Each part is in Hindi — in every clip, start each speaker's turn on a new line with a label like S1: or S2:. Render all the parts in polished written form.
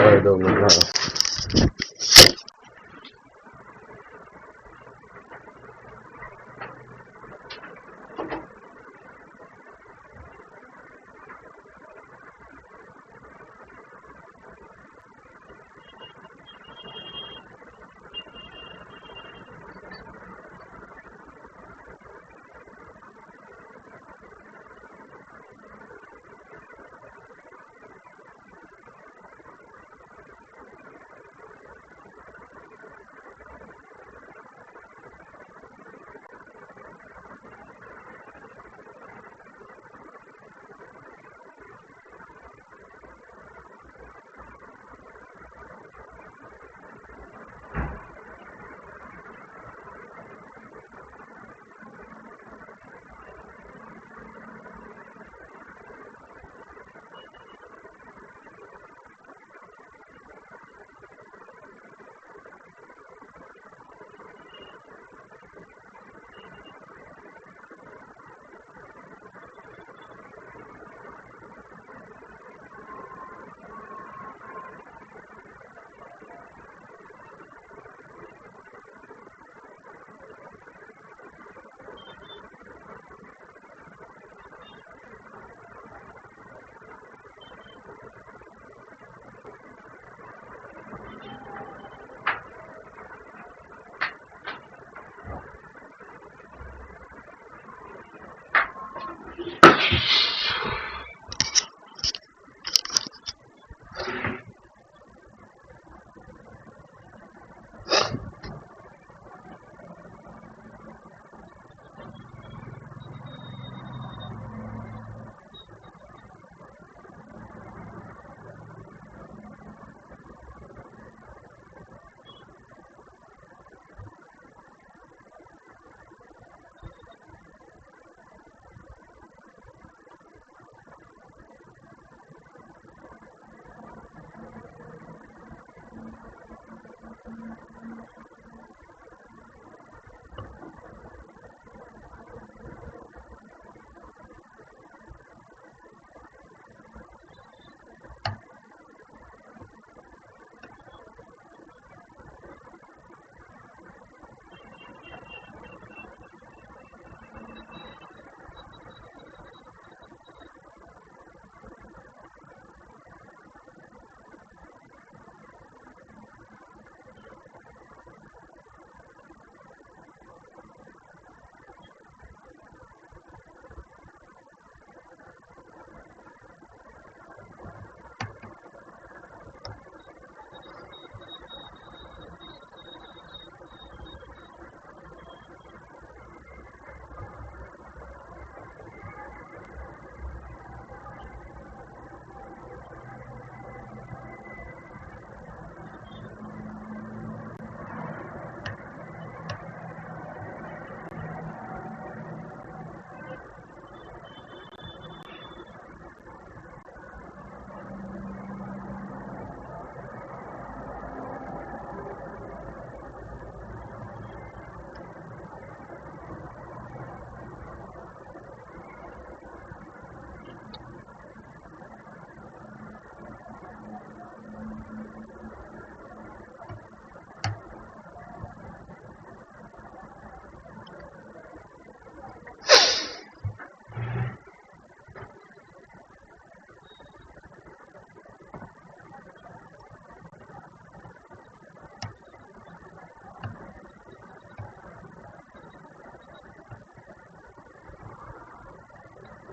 S1: 2 मिनट।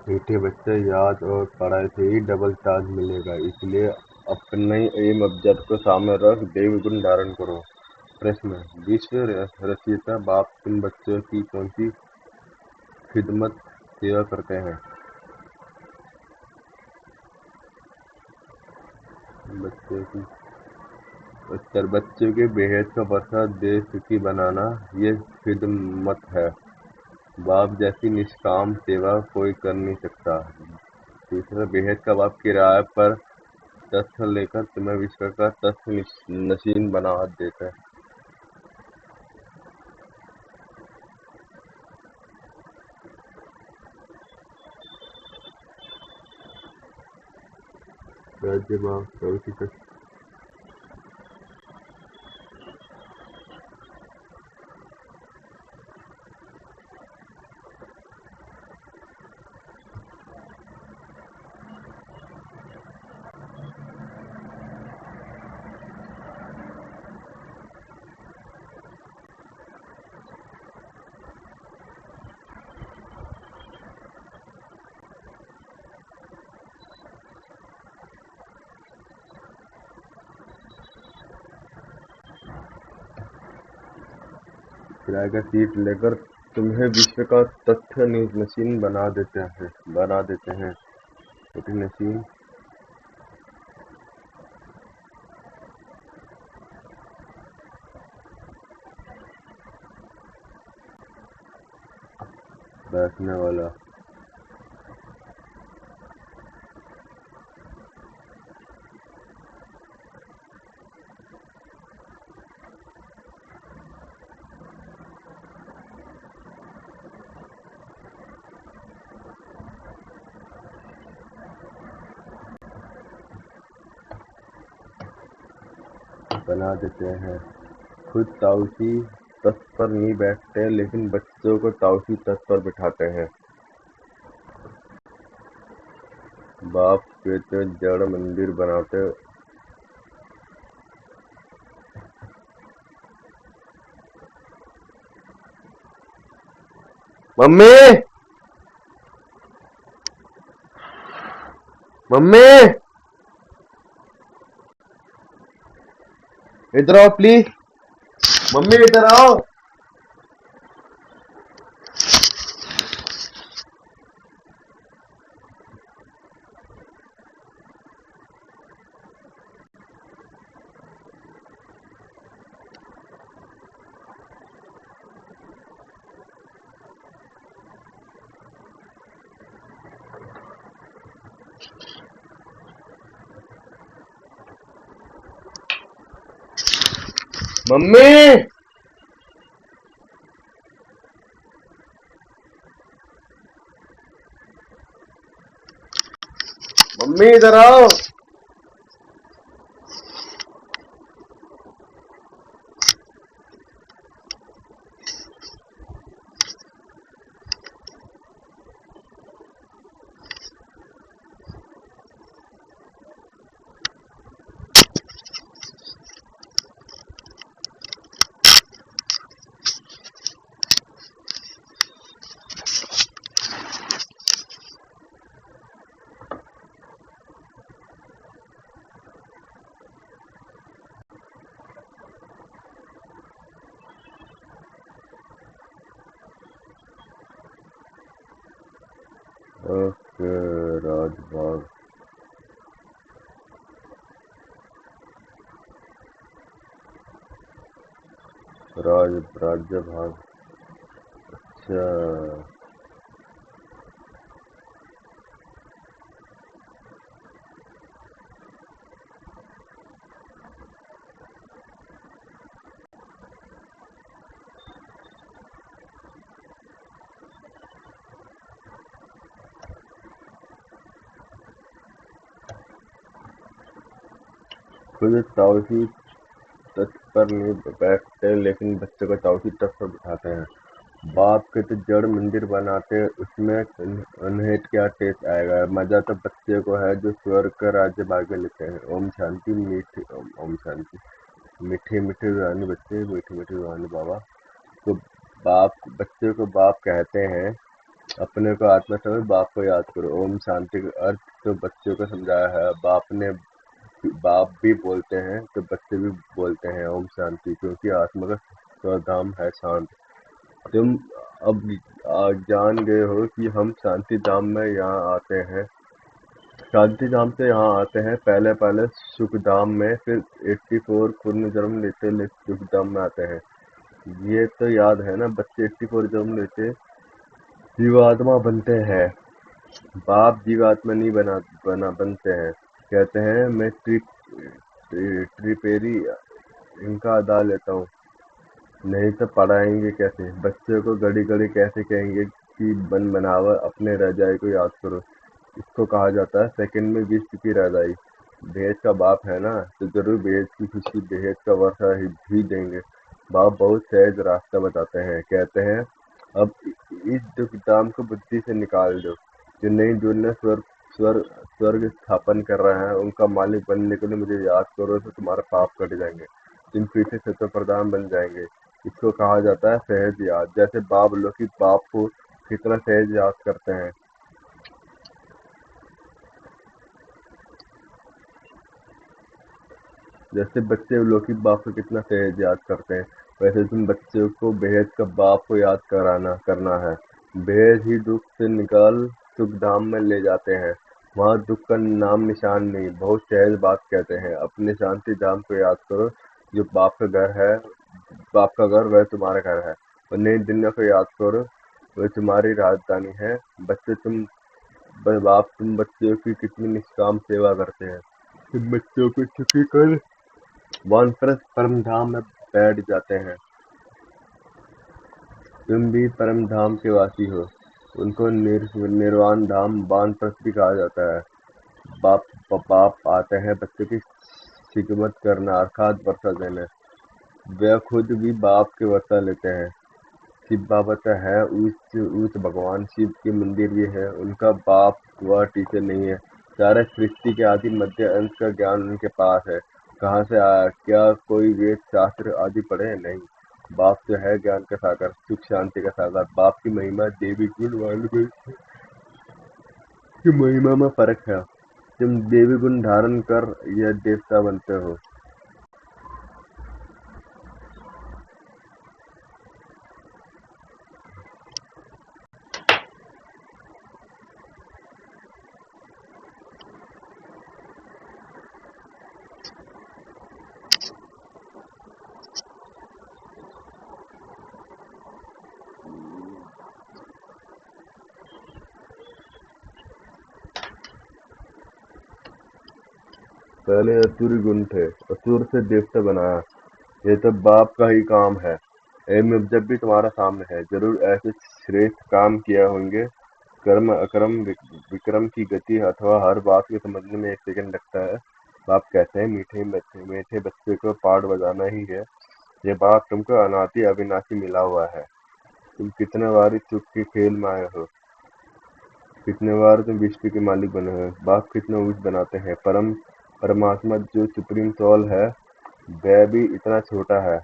S1: मीठे बच्चे, याद और पढ़ाई से ही डबल चार्ज मिलेगा, इसलिए अपने एम अब्जद को सामने रख दैवी गुण धारण करो। प्रश्न: विश्व रचयिता बाप तुम बच्चों की कौन सी खिदमत सेवा करते हैं? बच्चों की उत्तर: बच्चों के बेहद का वर्षा देश सुखी बनाना ये खिदमत है। बाप जैसी निष्काम सेवा कोई कर नहीं सकता। तीसरा: बेहद का बाप किराए पर तख्त लेकर तुम्हें विश्व का तख्त नशीन बना देता है। राज्य बाप किराए का सीट लेकर तुम्हें विश्व का तथ्य मशीन बना देते हैं छोटी मशीन। बैठने वाला। बना देते हैं। खुद ताऊसी तख्त पर नहीं बैठते लेकिन बच्चों को ताऊसी तख्त पर बिठाते हैं। बाप के तो जड़ मंदिर बनाते। मम्मी, मम्मी, इधर आओ प्लीज। मम्मी इधर आओ। मम्मी, मम्मी इधर आओ। ओके, राजभाग। राज्य भाग। अच्छा। खुद ताऊसी तख्त पर नहीं बैठते लेकिन बच्चों को ताऊसी तख्त पर बिठाते हैं। बाप के तो जड़ मंदिर बनाते, उसमें उन्हें क्या टेस्ट आएगा। मजा तो बच्चे को है जो स्वर्ग का राज्य भाग में लेते हैं। ओम शांति। मीठी ओम शांति। मीठे मीठे रूहानी बच्चे, मीठे मीठे रूहानी बाबा। तो बच्चे को बाप कहते हैं। अपने को आत्मा समझ, बाप को याद करो। ओम शांति का अर्थ तो बच्चों को समझाया है। बाप भी बोलते हैं तो बच्चे भी बोलते हैं ओम शांति, क्योंकि आत्मा का स्वधाम है शांत। तुम अब जान गए हो कि हम शांति धाम में यहाँ आते हैं। शांति धाम से यहाँ आते हैं पहले पहले सुख धाम में, फिर 84 पूर्ण जन्म लेते सुख धाम में आते हैं। ये तो याद है ना, बच्चे 84 जन्म लेते जीवात्मा बनते हैं। बाप जीवात्मा नहीं बनते हैं। कहते हैं मैं ट्रिपेरी इनका अदा लेता हूँ। नहीं तो पढ़ाएंगे कैसे बच्चों को, घड़ी घड़ी कैसे कहेंगे कि बनावट अपने रजाई को याद करो। इसको कहा जाता है सेकंड में विश्व की रजाई। भेद का बाप है ना, तो जरूर भेद की खुशी, भेद का वर्षा ही देंगे। बाप बहुत सहज रास्ता बताते हैं। कहते हैं अब इस दुखदाम को बुद्धि से निकाल दो। जो नई दुनिया स्वर्ग स्थापन कर रहे हैं, उनका मालिक बनने के लिए मुझे याद करो तो तुम्हारा पाप कट जाएंगे। तुम फिर से सत्य प्रधान बन जाएंगे। इसको कहा जाता है सहज याद। जैसे बाप लौकिक बाप को कितना सहज याद करते हैं। जैसे बच्चे लौकिक बाप को कितना सहज याद करते हैं। वैसे तुम बच्चों को बेहद का बाप को याद करना है। बेहद ही दुख से निकाल सुख धाम में ले जाते हैं। वहाँ दुख का नाम निशान नहीं। बहुत सहज बात कहते हैं, अपने शांति धाम को याद करो। जो बाप का घर वह तुम्हारा घर है। और नई दुनिया को याद करो, वह तुम्हारी राजधानी है। तुम बच्चों की कितनी निष्काम सेवा करते हैं। तुम बच्चों को सुखी कर वानप्रस्थ परम धाम में बैठ जाते हैं। तुम भी परम धाम के वासी हो। उनको निर्वाण धाम वानप्रस्थ भी कहा जाता है। बाप बाप आते हैं बच्चों की खिदमत करना अर्थात वर्षा देने। वे खुद भी बाप के वर्षा लेते हैं। शिव बाबा तो है उस भगवान शिव के मंदिर भी है। उनका बाप हुआ टीचर नहीं है। सारे सृष्टि के आदि मध्य अंत का ज्ञान उनके पास है। कहाँ से आया? क्या कोई वेद शास्त्र आदि पढ़े? नहीं। बाप जो है ज्ञान का सागर, सुख शांति का सागर। बाप की महिमा देवी गुण वाले की महिमा में फर्क है। तुम देवी गुण धारण कर यह देवता बनते हो। पहले असुरी गुण थे, असुर से देवता बनाया। ये तो बाप का ही काम है। एवं जब भी तुम्हारा सामने है, जरूर ऐसे श्रेष्ठ काम किए होंगे। कर्म अकर्म विक्रम की गति अथवा हर बात को समझने में 1 सेकंड लगता है। बाप कहते हैं मीठे बच्चे को पाठ बजाना ही है। ये बात तुमको अनादि अविनाशी मिला हुआ है। तुम कितने बार इस सुख के खेल में आए हो। कितने बार तुम विश्व के मालिक बने हो। बाप कितना ऊंच बनाते हैं। परमात्मा जो सुप्रीम सोल है, वह भी इतना छोटा है।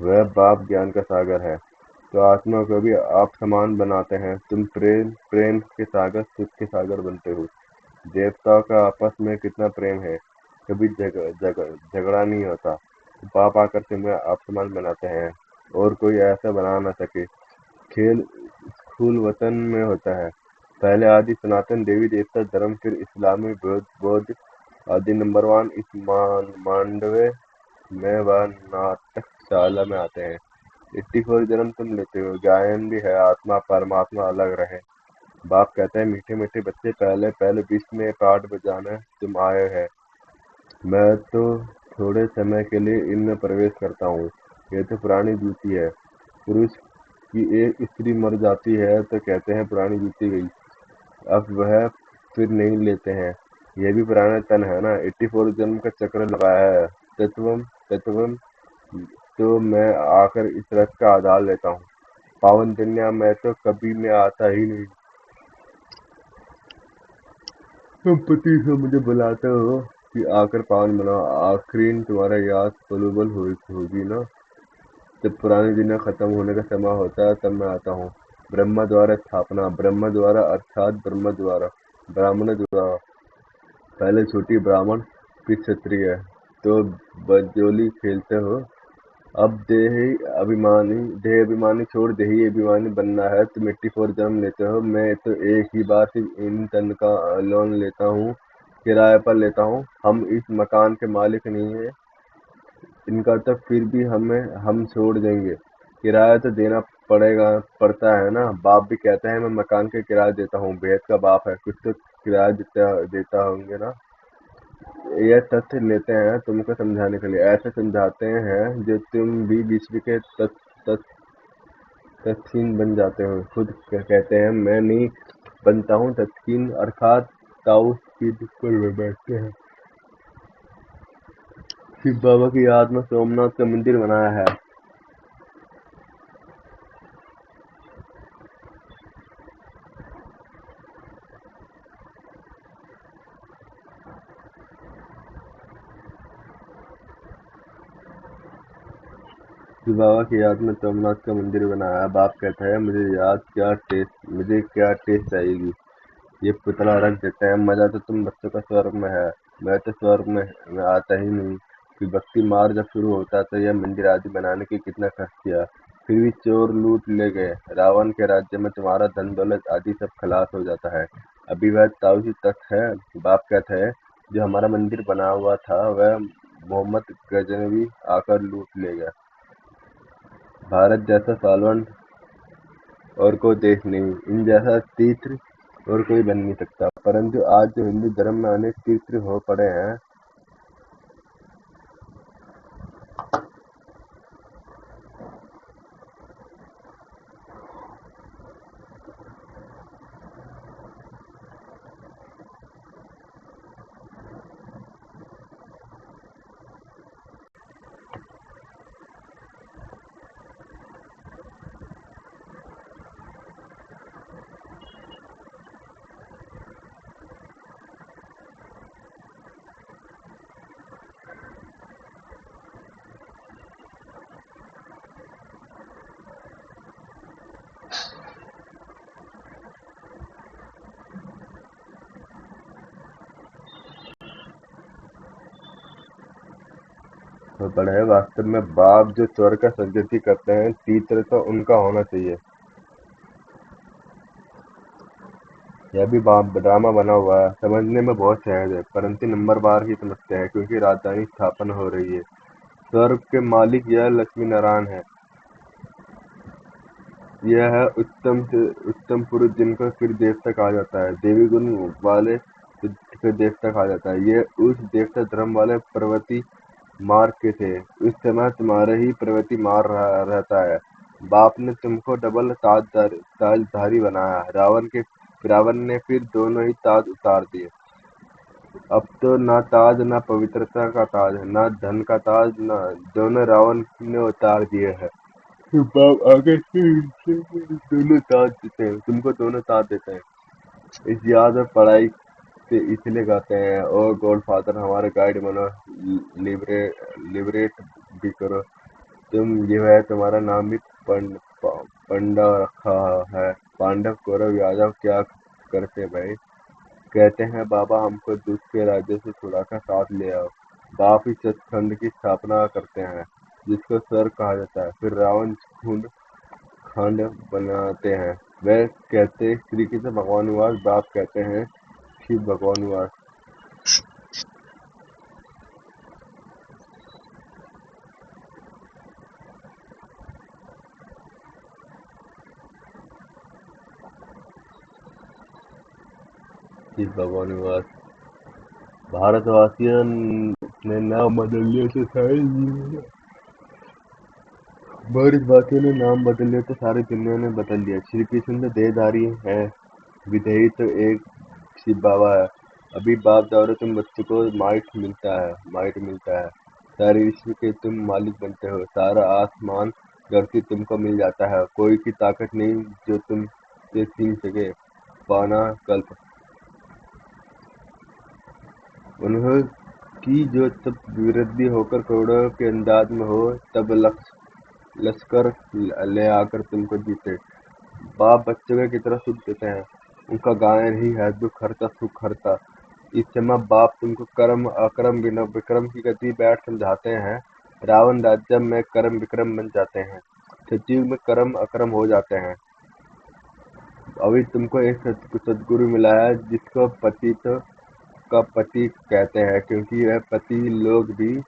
S1: वह बाप ज्ञान का सागर है, तो आत्मा को भी आप समान बनाते हैं। तुम प्रेम के सागर, सुख के सागर बनते हो। देवताओं का आपस में कितना प्रेम है, कभी झगड़ा नहीं होता। बाप आकर तुम्हें आप समान बनाते हैं और कोई ऐसा बना न सके। खेल स्कूल वतन में होता है। पहले आदि सनातन देवी देवता धर्म, फिर इस्लामी, बौद्ध आदि नंबर 1 इस मांडवे में व नाटकशाला में आते हैं। 84 जन्म तुम लेते हो। गायन भी है, आत्मा परमात्मा अलग रहे। बाप कहते हैं मीठे मीठे बच्चे, पहले पहले विश्व में पाठ बजाने तुम आए हैं। मैं तो थोड़े समय के लिए इनमें प्रवेश करता हूँ। ये तो पुरानी जूती है। पुरुष की एक स्त्री मर जाती है तो कहते हैं पुरानी जूती गई। अब वह फिर नहीं लेते हैं। ये भी पुराना तन है ना। 84 जन्म का चक्र लगाया है। तत्वम तत्वम तो मैं आकर इस रथ का आधार लेता हूँ। पावन दुनिया में तो कभी मैं आता ही नहीं। तुम पति से मुझे बुलाते हो कि आकर पावन बनाओ। आखिरी तुम्हारा याद बलूबल होगी ना। जब पुरानी दुनिया खत्म होने का समय होता है तब मैं आता हूँ। ब्रह्मा द्वारा स्थापना, ब्रह्म द्वारा अर्थात ब्रह्म द्वारा, ब्राह्मण द्वारा। पहले छोटी ब्राह्मण फिर क्षत्रिय। तो बजोली खेलते हो। अब देह अभिमानी छोड़ देही अभिमानी बनना है। तुम 84 जन्म लेते हो। मैं तो एक ही बार सिर्फ इन तन का लोन लेता हूँ, किराए पर लेता हूँ। हम इस मकान के मालिक नहीं है। इनका तो फिर भी हम छोड़ देंगे। किराया तो देना पड़ता है ना। बाप भी कहते हैं मैं मकान का किराया देता हूँ। बेहद का बाप है, कुछ तो किराया देता होंगे ना। यह तथ्य लेते हैं तुमको समझाने के लिए। ऐसे समझाते हैं जो तुम भी विश्व के तत्हीन बन जाते हो। खुद कहते हैं मैं नहीं बनता हूँ तत्हीन, अर्थात ताऊ की दुक्कड़ में बैठते हैं। शिव बाबा की याद में सोमनाथ का मंदिर बनाया है। शिव बाबा की याद में सोमनाथ का मंदिर बनाया है। बाप कहता है मुझे क्या टेस्ट आएगी। ये पुतला रख देते हैं। मजा तो तुम बच्चों का स्वर्ग में है। मैं तो स्वर्ग में आता ही नहीं। कि भक्ति मार्ग जब शुरू होता तो यह मंदिर आदि बनाने की कितना खर्च किया, फिर भी चोर लूट ले गए। रावण के राज्य में तुम्हारा धन दौलत आदि सब खलास हो जाता है। अभी वह ताऊजी तक है। बाप कहते हैं जो हमारा मंदिर बना हुआ था वह मोहम्मद गजनवी आकर लूट ले गया। भारत जैसा सालवन और कोई देश नहीं, इन जैसा तीर्थ और कोई बन नहीं सकता। परंतु आज जो हिंदू धर्म में अनेक तीर्थ हो पड़े हैं, हो पड़े हैं। वास्तव में बाप जो स्वर्ग का सदगति करते हैं, तीर्थ तो उनका होना चाहिए। यह भी ड्रामा बना हुआ है, समझने में बहुत सहज है, परंतु नंबर बार ही समझते हैं क्योंकि राजधानी स्थापन हो रही है। स्वर्ग के मालिक यह लक्ष्मी नारायण है। यह है उत्तम से उत्तम पुरुष जिनको फिर देवता कहा जाता है। देवी गुण वाले फिर देवता कहा जाता है। ये उस देवता धर्म वाले पर्वती मार के थे। उस समय तुम्हारे ही पर्वती मार रहता है। बाप ने तुमको डबल ताजधारी बनाया। रावण ने फिर दोनों ही ताज उतार दिए। अब तो ना ताज ना पवित्रता का ताज, ना धन का ताज, ना दोनों रावण ने उतार दिए हैं। बाप आगे से दोनों ताज देते हैं, तुमको दोनों ताज देते हैं। इस याद और पढ़ाई से इसलिए गाते हैं, और गॉडफादर हमारे गाइड बनो, लिबरे लिबरेट भी करो तुम। ये है तुम्हारा नाम भी पंडा रखा है। पांडव कौरव यादव क्या करते भाई? कहते हैं बाबा हमको दुष्ट के राज्य से छुड़ाकर साथ ले आओ। बाप ही सचखंड की स्थापना करते हैं, जिसको स्वर्ग कहा जाता है। फिर रावण खंड बनाते हैं। वह कहते श्री कृष्ण भगवानुवास, बाप कहते हैं शिव भगवानुवास। शिव भगवानुवास। भारतवासियों ने नाम बदल लिया तो सारी दुनिया ने बदल लिया। श्री कृष्ण तो देहधारी है, विधेयी तो एक शिव बाबा है। अभी बाप दादा तुम बच्चों को माइट मिलता है। सारे विश्व के तुम मालिक बनते हो। सारा आसमान धरती तुमको मिल जाता है। कोई की ताकत नहीं जो तुम से छीन सके। पाना कल्प उन्हों की जो तब वृद्धि होकर करोड़ों के अंदाज में हो, तब लश्कर ले आकर तुमको जीते। बाप बच्चों को कितना सुख देते हैं। उनका गायन ही है दुख हरता सुख हरता। इस समय बाप तुमको कर्म अकर्म विक्रम की गति बैठ समझाते हैं। रावण राज्य में कर्म विक्रम बन जाते हैं। सतयुग में कर्म अकर्म हो जाते हैं। अभी तुमको एक सदगुरु मिला है जिसको पतित का पति कहते हैं, क्योंकि वह पति लोग भी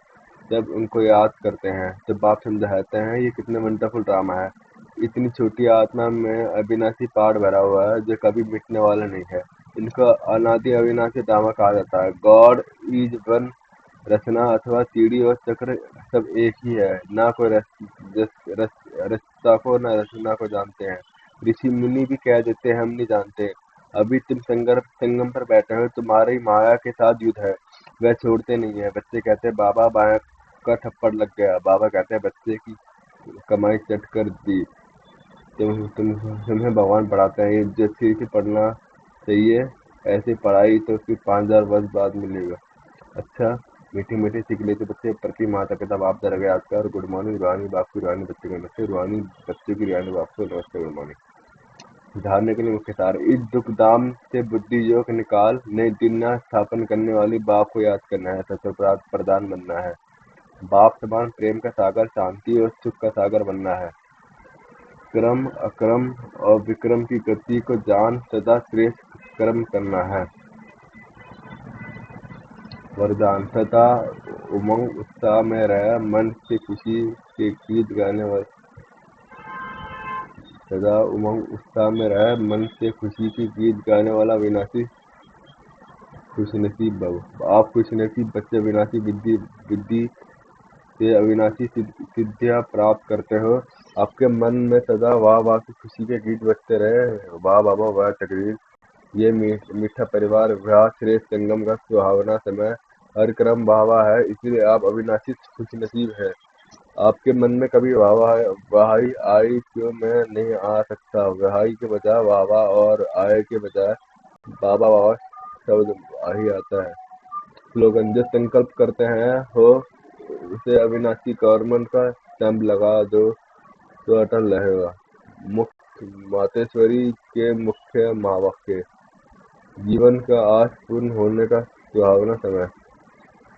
S1: जब उनको याद करते हैं तो बाप समझाते हैं ये कितने वंडरफुल ड्रामा है। इतनी छोटी आत्मा में अविनाशी पाठ भरा हुआ है जो कभी मिटने वाला नहीं है। इनको अनादि अविनाशी ड्रामा कहा जाता है। God is one. रचना अथवा सीढ़ी और चक्र सब एक ही है। ना कोई रचता को न रचना को जानते हैं। ऋषि मुनि भी कह देते हैं हम नहीं जानते। अभी तुम संगम पर बैठे हो, तुम्हारी माया के साथ युद्ध है। वह छोड़ते नहीं है। बच्चे कहते हैं बाबा बाया का थप्पड़ लग गया। बाबा कहते हैं बच्चे की कमाई चट कर दी। तुम्हें भगवान पढ़ाते हैं जो सीख पढ़ना चाहिए। ऐसी पढ़ाई तो फिर 5000 वर्ष बाद मिलेगा। अच्छा, मीठी मीठी सीख लेते बच्चे। प्रति माता पिता बाप दादा के आजकल गुड मॉर्निंग। रूहानी बाप की रूहानी बच्चे को नमस्ते। रूहानी बच्चे की रूहानी बाप को नमस्ते गुड मॉर्निंग। सुधारने के लिए मुख्य सार। इस दुखदाम से बुद्धि योग निकाल। नई दुनिया स्थापन करने वाली बाप को याद करना है। तत्व प्रधान बनना है। बाप समान प्रेम का सागर, शांति और सुख का सागर बनना है। क्रम, अक्रम और विक्रम की गति को जान सदा श्रेष्ठ कर्म करना है। वरदान: सदा उमंग उत्साह में रह, मन से खुशी के गीत गाने वाला। सदा उमंग उत्साह में रह, मन से खुशी के गीत गाने वाला अविनाशी खुशनसीब भव। आप खुशनसीब बच्चे अविनाशी विद्धि विद्धि से अविनाशी सिद्धियां प्राप्त करते हो। आपके मन में सदा वाह वाह की खुशी के गीत बजते रहे। वाह बाबा वाह तकदीर, ये मीठा परिवार, विवाह श्रेष्ठ संगम का सुहावना समय, हर क्रम वाह वाह है, इसलिए आप अविनाशी खुशनसीब हैं। आपके मन में कभी वाही आई क्यों मैं नहीं आ सकता, वाही के बजाय वाह वाह और आय के बजाय बाबा बाबा शब्द ही आता है। स्लोगन: जो संकल्प करते हैं हो उसे अविनाशी गवर्नमेंट का स्टैंप लगा दो तो अटल रहेगा। मुख्य मातेश्वरी के मुख्य महावाक्य: जीवन का आज पूर्ण होने का सुहावना समय।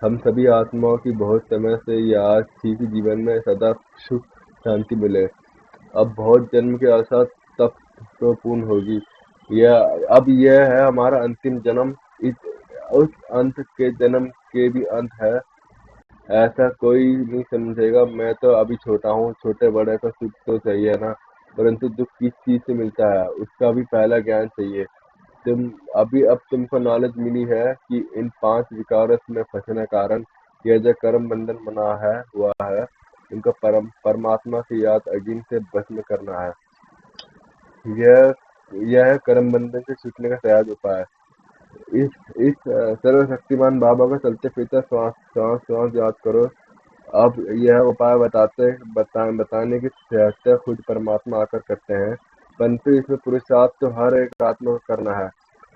S1: हम सभी आत्माओं की बहुत समय से ये आस थी कि जीवन में सदा सुख शांति मिले। अब बहुत जन्म के अवसाद तब तो पूर्ण होगी। अब यह है हमारा अंतिम जन्म, उस अंत के जन्म के भी अंत है, ऐसा कोई नहीं समझेगा। मैं तो अभी छोटा हूँ, छोटे बड़े का सुख तो चाहिए ना, परंतु दुख किस चीज से मिलता है उसका भी पहला ज्ञान चाहिए। अब तुमको नॉलेज मिली है कि इन 5 विकारों में फंसने कारण यह जो कर्म बंधन बना है हुआ है, इनको परमात्मा की याद अग्नि से भस्म करना है। यह यह है कर्म बंधन से छूटने का सहज उपाय। इस सर्वशक्तिमान बाबा को चलते फिरते श्वास श्वास श्वास याद करो। अब यह उपाय बताने की सहजता खुद परमात्मा आकर करते हैं, परंतु इसमें पुरुषार्थ तो हर एक आत्मा को करना है।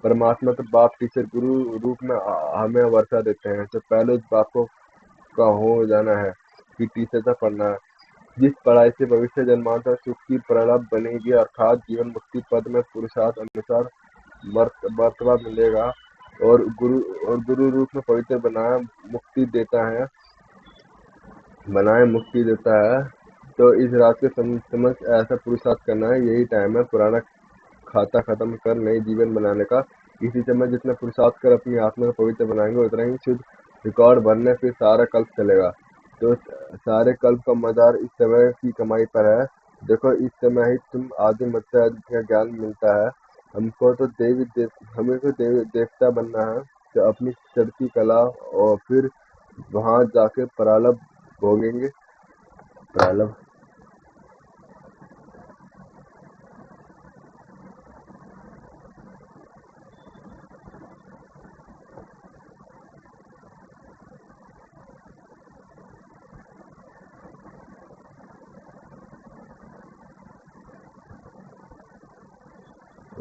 S1: परमात्मा तो बाप टीचर गुरु रूप में हमें वर्षा देते हैं, तो पहले उस बाप को का हो जाना है कि टीचर से पढ़ना है। जिस पढ़ाई से भविष्य जन्मांतर सुख की प्रलभ बनेगी, अर्थात जीवन मुक्ति पद में पुरुषार्थ अनुसार मर्तबा मिलेगा और गुरु रूप में पवित्र बनाए मुक्ति देता है। तो इस रात के समझ ऐसा पुरुषार्थ करना है, यही टाइम है पुराना खाता खत्म कर नई जीवन बनाने का। इसी समय जितना पुरुषार्थ कर अपनी आत्मा को पवित्र बनाएंगे, उतना ही शुद्ध रिकॉर्ड बनने फिर सारा कल्प चलेगा। तो सारे कल्प का मदार इस समय की कमाई पर है। देखो, इस समय ही तुम आदि मध्य अंत का ज्ञान मिलता है। हमें तो देवी देवता बनना है, तो अपनी चढ़ती कला और फिर वहां जाके प्रारब्ध भोगेंगे। प्रारब्ध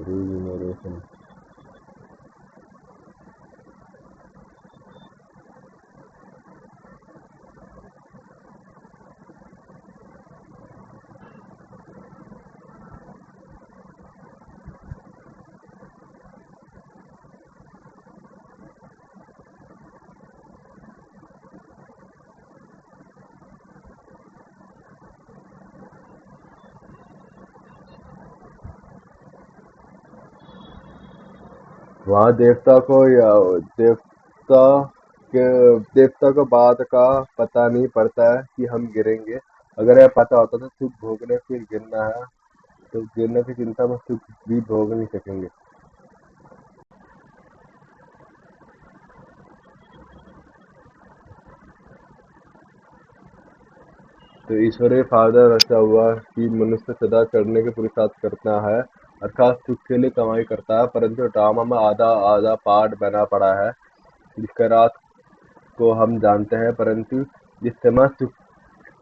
S1: रीजनरेशन। वहाँ के देवता को बात का पता नहीं पड़ता है कि हम गिरेंगे। अगर यह पता होता तो सुख भोगने फिर गिरना है, तो गिरने की चिंता में सुख भी भोग नहीं सकेंगे। तो ईश्वरीय फायदा रचा हुआ कि मनुष्य सदा करने के पुरुषार्थ करता है, अर्थात सुख के लिए कमाई करता है, परंतु ड्रामा में आधा आधा पार्ट बना पड़ा है जिसका रात को हम जानते हैं। परंतु जिस समय सुख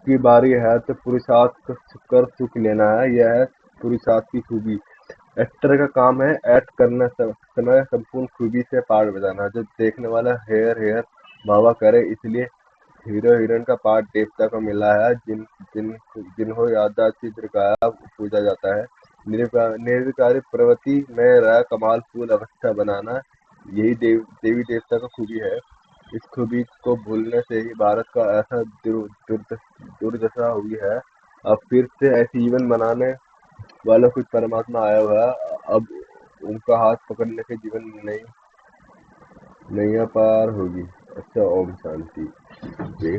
S1: की बारी है तो पुरुषार्थ कर सुख लेना है। यह है पुरुषार्थ की खूबी। एक्टर का काम है एक्ट करना समय संपूर्ण खूबी से पार्ट बजाना, जो देखने वाला हेयर हेयर वाह करे। इसलिए हीरो हीरोइन का पार्ट देवता को मिला है, जिन्हों याददाश्त की दीर्घाया पूजा जाता है। निर्विकारी प्रवृत्ति में रह कमाल फूल अवस्था बनाना, यही देवी देवता का खूबी है। इस खूबी को भूलने से ही भारत का ऐसा दुर्दशा हुई है। अब फिर से ऐसे जीवन बनाने वाला कुछ परमात्मा आया हुआ है। अब उनका हाथ पकड़ने से जीवन नई नैया पार होगी। अच्छा, ओम शांति। जी।